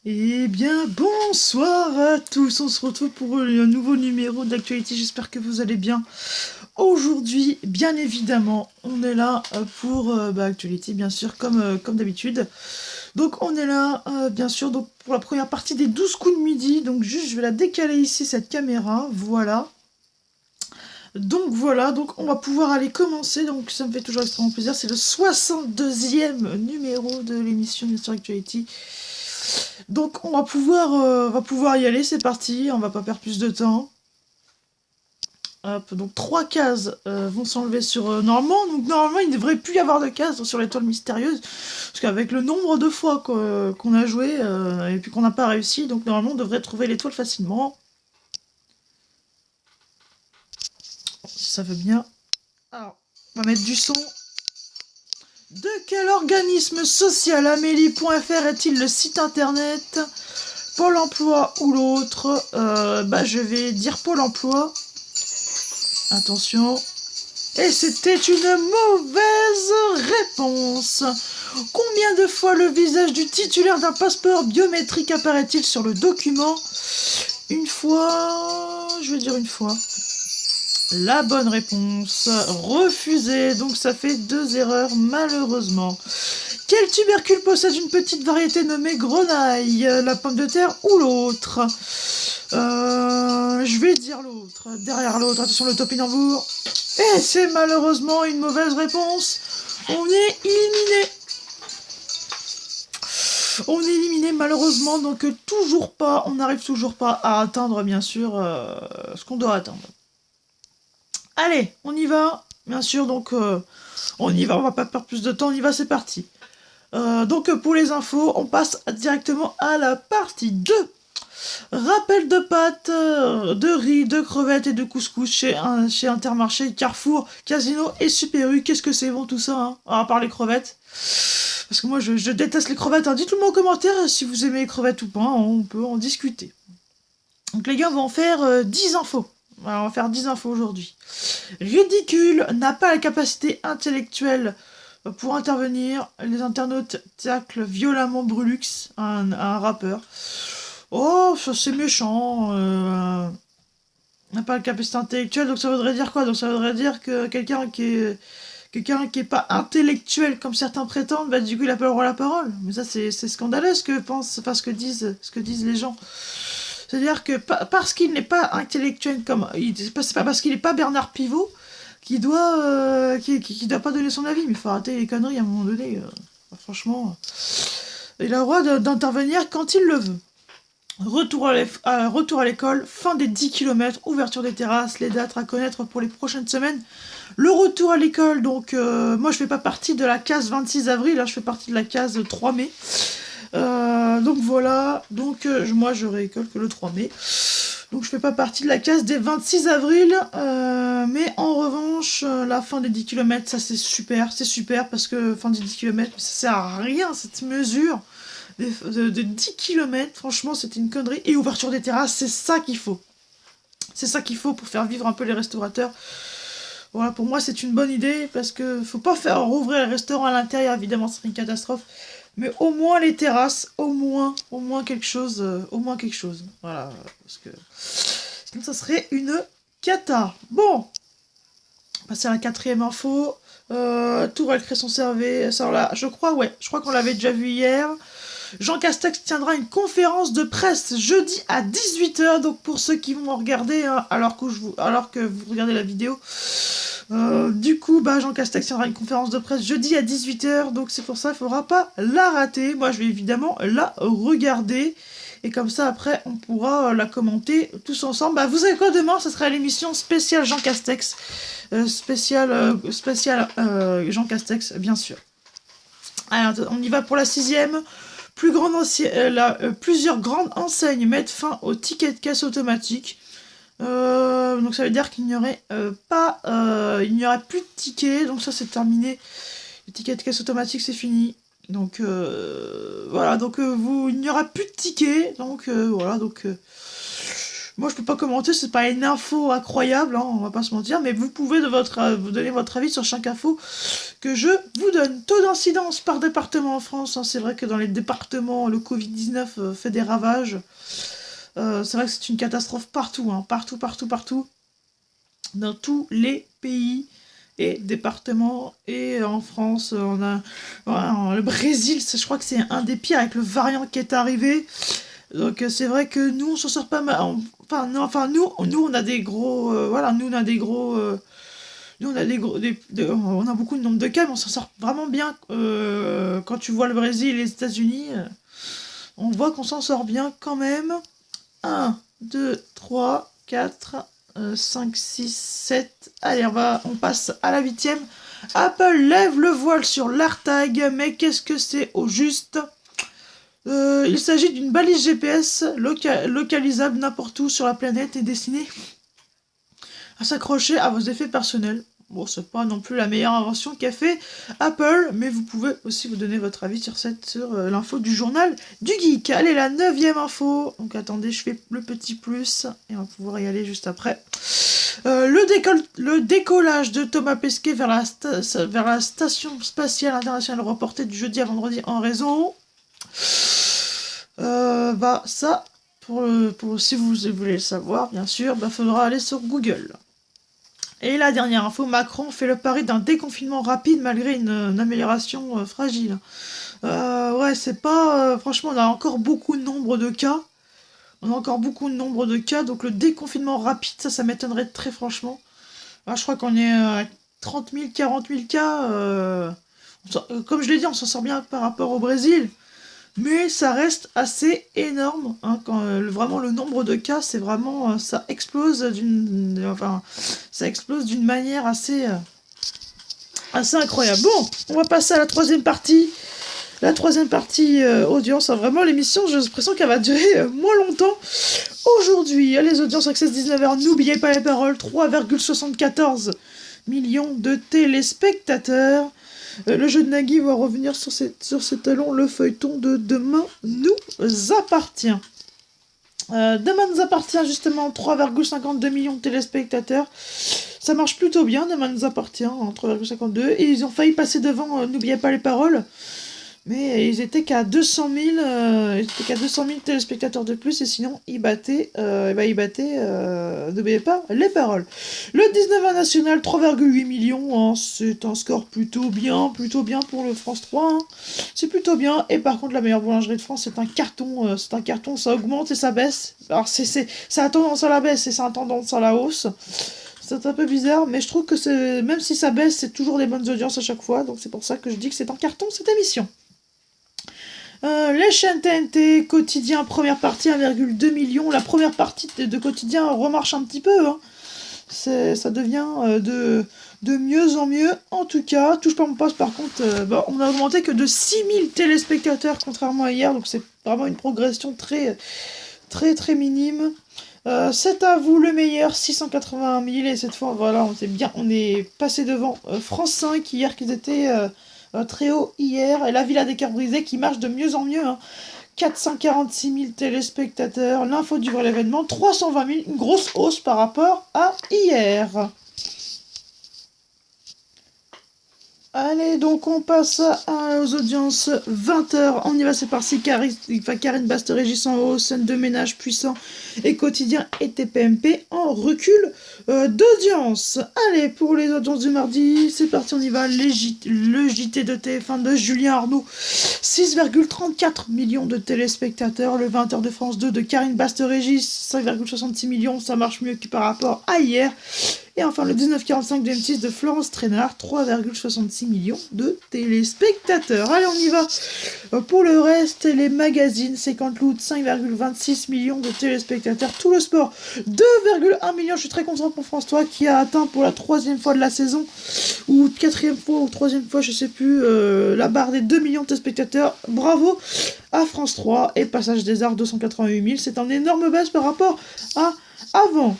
Eh bien, bonsoir à tous. On se retrouve pour un nouveau numéro d'actualité. J'espère que vous allez bien. Aujourd'hui, bien évidemment, on est là pour actualité, bien sûr, comme d'habitude. Donc, on est là, bien sûr, donc, pour la première partie des 12 coups de midi. Donc, juste, je vais la décaler ici, cette caméra. Voilà. Donc, on va pouvoir aller commencer. Donc, ça me fait toujours extrêmement plaisir. C'est le 62e numéro de l'émission Bien sûr Actuality. Donc va pouvoir y aller, c'est parti, on va pas perdre plus de temps. Hop, donc 3 cases vont s'enlever sur normalement il ne devrait plus y avoir de cases sur l'étoile mystérieuse, parce qu'avec le nombre de fois qu'on a joué et puis qu'on n'a pas réussi, donc normalement on devrait trouver l'étoile facilement. Si ça veut bien. Alors, on va mettre du son. De quel organisme social Amélie.fr est-il le site internet? Pôle emploi ou l'autre? Je vais dire Pôle emploi. Attention. Et c'était une mauvaise réponse. Combien de fois le visage du titulaire d'un passeport biométrique apparaît-il sur le document? Une fois. Je vais dire une fois. La bonne réponse. Refusée. Donc ça fait 2 erreurs malheureusement. Quel tubercule possède une petite variété nommée grenaille? La pomme de terre ou l'autre? Je vais dire l'autre. Derrière l'autre, attention le topinambour. Et c'est malheureusement une mauvaise réponse. On est éliminé. On est éliminé malheureusement, donc toujours pas, on n'arrive toujours pas à atteindre bien sûr ce qu'on doit atteindre. Allez, on y va, bien sûr, donc on y va, on va pas perdre plus de temps, on y va, c'est parti. Donc pour les infos, on passe directement à la partie 2. Rappel de pâtes, de riz, de crevettes et de couscous chez Intermarché, Carrefour, Casino et Super U. Qu'est-ce que c'est bon tout ça, hein, à part les crevettes? Parce que moi je déteste les crevettes, hein. Dites-le moi en commentaire si vous aimez les crevettes ou pas, hein, on peut en discuter. Donc les gars, on va en faire 10 infos. Alors, on va faire 10 infos aujourd'hui. Ridicule n'a pas la capacité intellectuelle pour intervenir. Les internautes taclent violemment Brulux, un rappeur. Oh, ça c'est méchant. N'a pas la capacité intellectuelle, donc ça voudrait dire quoi? Donc ça voudrait dire que quelqu'un qui est pas intellectuel comme certains prétendent, bah du coup il a pas le droit à la parole. Mais ça c'est scandaleux ce que pensent, enfin ce que disent les gens. C'est-à-dire que parce qu'il n'est pas intellectuel comme, c'est pas parce qu'il n'est pas Bernard Pivot qu'il qui doit pas donner son avis. Mais il faut arrêter les conneries à un moment donné. Franchement, il a le droit d'intervenir quand il le veut. Retour à l'école, fin des 10 km, ouverture des terrasses, les dates à connaître pour les prochaines semaines. Le retour à l'école, donc moi je fais pas partie de la case 26 avril, hein, je fais partie de la case 3 mai. Donc voilà, donc moi je réécole que le 3 mai. Donc je fais pas partie de la case des 26 avril, mais en revanche, la fin des 10 km, ça c'est super parce que fin des 10 km, ça sert à rien cette mesure de 10 km, franchement c'était une connerie. Et ouverture des terrasses, c'est ça qu'il faut. C'est ça qu'il faut pour faire vivre un peu les restaurateurs. Voilà, pour moi c'est une bonne idée parce que faut pas faire rouvrir les restaurants à l'intérieur, évidemment ce serait une catastrophe. Mais au moins les terrasses, au moins quelque chose, Voilà, parce que sinon ça serait une cata. Bon, passer à la 4e info. Tourelle crée son cerveau. Ça, là, je crois qu'on l'avait déjà vu hier. Jean Castex tiendra une conférence de presse jeudi à 18h. Donc pour ceux qui vont regarder, hein, alors que vous regardez la vidéo, du coup, Jean Castex tiendra une conférence de presse jeudi à 18h. Donc c'est pour ça, il ne faudra pas la rater. Moi, je vais évidemment la regarder. Et comme ça, après, on pourra la commenter tous ensemble. Vous savez quoi, demain, ça sera l'émission spéciale Jean Castex. Spéciale Jean Castex, bien sûr. Alors, on y va pour la 6e. Plusieurs grandes enseignes mettent fin au ticket de caisse automatique. Donc ça veut dire qu'il n'y aurait il n'y aurait plus de tickets. Donc ça c'est terminé. Le ticket de caisse automatique c'est fini. Donc voilà. Donc il n'y aura plus de tickets. Donc voilà. Donc moi je peux pas commenter. C'est pas une info incroyable. Hein, on va pas se mentir. Mais vous pouvez vous donner votre avis sur chaque info que je vous donne. Taux d'incidence par département en France, hein, c'est vrai que dans les départements, le Covid-19 fait des ravages. C'est vrai que c'est une catastrophe partout, hein, partout. Dans tous les pays et départements. Et en France, on a le Brésil, je crois que c'est un des pires avec le variant qui est arrivé. Donc c'est vrai que nous, on s'en sort pas mal. Nous, on a des gros... nous, on a des gros... nous, on a on a beaucoup de nombre de cas, mais on s'en sort vraiment bien. Quand tu vois le Brésil et les États-Unis, on voit qu'on s'en sort bien quand même. 1, 2, 3, 4, 5, 6, 7. Allez, on passe à la 8e. Apple lève le voile sur l'AirTag, mais qu'est-ce que c'est au juste? Il s'agit d'une balise GPS localisable n'importe où sur la planète et destinée à s'accrocher à vos effets personnels. Bon, c'est pas non plus la meilleure invention qu'a fait Apple, mais vous pouvez aussi vous donner votre avis sur l'info du journal du geek. Allez, la 9e info. Donc attendez, je fais le petit plus et on va pouvoir y aller juste après. Le décollage de Thomas Pesquet vers la station spatiale internationale reportée du jeudi à vendredi en raison. Ça, si vous voulez le savoir, bien sûr, faudra aller sur Google. Et la dernière info, Macron fait le pari d'un déconfinement rapide malgré une amélioration fragile. Ouais, c'est pas... franchement, on a encore beaucoup de nombre de cas. Donc le déconfinement rapide, ça m'étonnerait très franchement. Je crois qu'on est à 30 000, 40 000 cas. Comme je l'ai dit, on s'en sort bien par rapport au Brésil. Mais ça reste assez énorme, hein, quand vraiment le nombre de cas, c'est vraiment... ça explose d'une manière assez incroyable. Bon, on va passer à la 3e partie. La 3e partie audience, hein, vraiment l'émission, j'ai l'impression qu'elle va durer moins longtemps. Aujourd'hui, les audiences Access 19h, n'oubliez pas les paroles, 3,74 millions de téléspectateurs. Le jeu de Nagui va revenir sur ses talons. Le feuilleton de Demain nous appartient. Demain nous appartient justement 3,52 millions de téléspectateurs. Ça marche plutôt bien, Demain nous appartient en 3,52. Et ils ont failli passer devant N'oubliez pas les paroles. Mais ils étaient qu'à 200 000 téléspectateurs de plus, et sinon ils battaient n'oubliez pas les paroles. Le 19 national, 3,8 millions, hein, c'est un score plutôt bien pour le France 3, hein. C'est plutôt bien, et par contre la meilleure boulangerie de France, c'est un carton, ça augmente et ça baisse. Alors ça a tendance à la baisse et ça a tendance à la hausse. C'est un peu bizarre, mais je trouve que même si ça baisse, c'est toujours des bonnes audiences à chaque fois, donc c'est pour ça que je dis que c'est un carton cette émission. Les chaînes TNT, quotidien, première partie, 1,2 million. La première partie de quotidien remarche un petit peu, hein. Ça devient de mieux en mieux. En tout cas, Touche pas mon poste, par contre, on a augmenté que de 6000 téléspectateurs, contrairement à hier. Donc c'est vraiment une progression très, très, très minime. C'est à vous le meilleur, 681 000. Et cette fois, voilà, on est passé devant France 5, hier qu'ils étaient... très haut hier, et la Villa des Cœurs Brisés qui marche de mieux en mieux, hein. 446 000 téléspectateurs, l'info du vrai événement, 320 000, une grosse hausse par rapport à hier. Allez, donc on passe aux audiences 20h. On y va, c'est parti. Karine Baste-Régis en haut, scène de ménage puissant et quotidien et TPMP en recul d'audience. Allez, pour les audiences du mardi, c'est parti, on y va. Le JT de TF1 de Julien Arnaud, 6,34 millions de téléspectateurs. Le 20h de France 2 de Karine Baste-Régis, 5,66 millions. Ça marche mieux que par rapport à hier. Et enfin, le 1945 de M6 de Florence Trainard, 3,66 millions de téléspectateurs. Allez, on y va. Pour le reste, les magazines, 50 Loot, 5,26 millions de téléspectateurs. Tout le sport, 2,1 millions. Je suis très content pour France 3 qui a atteint pour la 3e fois de la saison, ou 4e fois, ou 3e fois, je sais plus, la barre des 2 millions de téléspectateurs. Bravo à France 3. Et Passage des Arts, 288 000. C'est un énorme baisse par rapport à avant.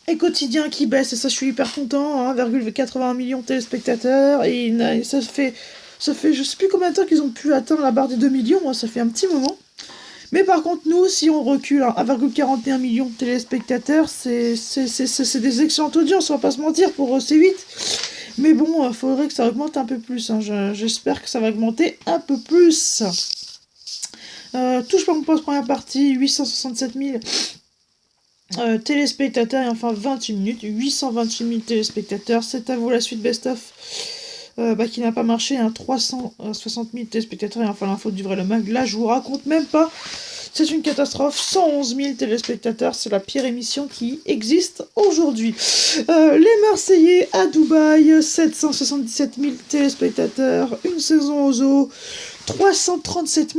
Et quotidien qui baisse, et ça je suis hyper content, 1,81 millions de téléspectateurs, et ça fait je sais plus combien de temps qu'ils ont pu atteindre la barre des 2 millions, hein, ça fait un petit moment. Mais par contre, nous, si on recule à 1,41 millions de téléspectateurs, c'est des excellentes audiences, on va pas se mentir, pour C8. Mais bon, il faudrait que ça augmente un peu plus. Hein. J'espère que ça va augmenter un peu plus. Touche pas mon poste, première partie, 867 000 téléspectateurs et enfin 28 minutes. 828 000 téléspectateurs. C'est à vous la suite best-of. Qui n'a pas marché, hein, 360 000 téléspectateurs et enfin l'info du vrai le mag. Là, je vous raconte même pas. C'est une catastrophe. 111 000 téléspectateurs, c'est la pire émission qui existe aujourd'hui. Les Marseillais à Dubaï, 777 000 téléspectateurs. Une saison aux eaux, 337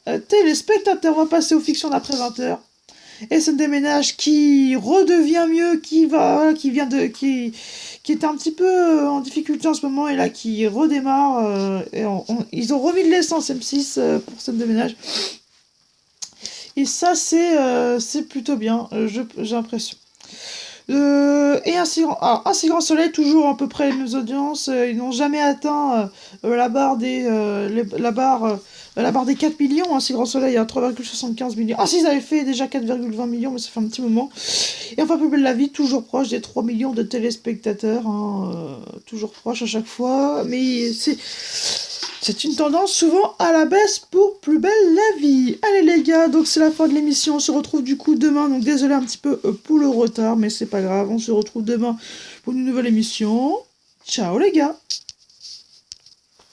000 téléspectateurs. On va passer aux fictions d'après 20h. SND Ménage qui redevient mieux, qui était un petit peu en difficulté en ce moment et là qui redémarre. Ils ont remis de l'essence M6 pour SND Ménage. Et ça, c'est plutôt bien, j'ai l'impression. Et un si grand soleil, toujours à peu près les mêmes audiences. Ils n'ont jamais atteint la barre des 4 millions. Un si grand soleil à 3,75 millions. Ah si, ils avaient fait déjà 4,20 millions, mais ça fait un petit moment. Et enfin, Plus belle la vie, toujours proche des 3 millions de téléspectateurs. Hein, toujours proche à chaque fois. Mais c'est une tendance souvent à la baisse pour Plus belle la vie. Allez les gars, donc c'est la fin de l'émission. On se retrouve du coup demain. Donc désolé un petit peu pour le retard, mais c'est pas grave. On se retrouve demain pour une nouvelle émission. Ciao les gars.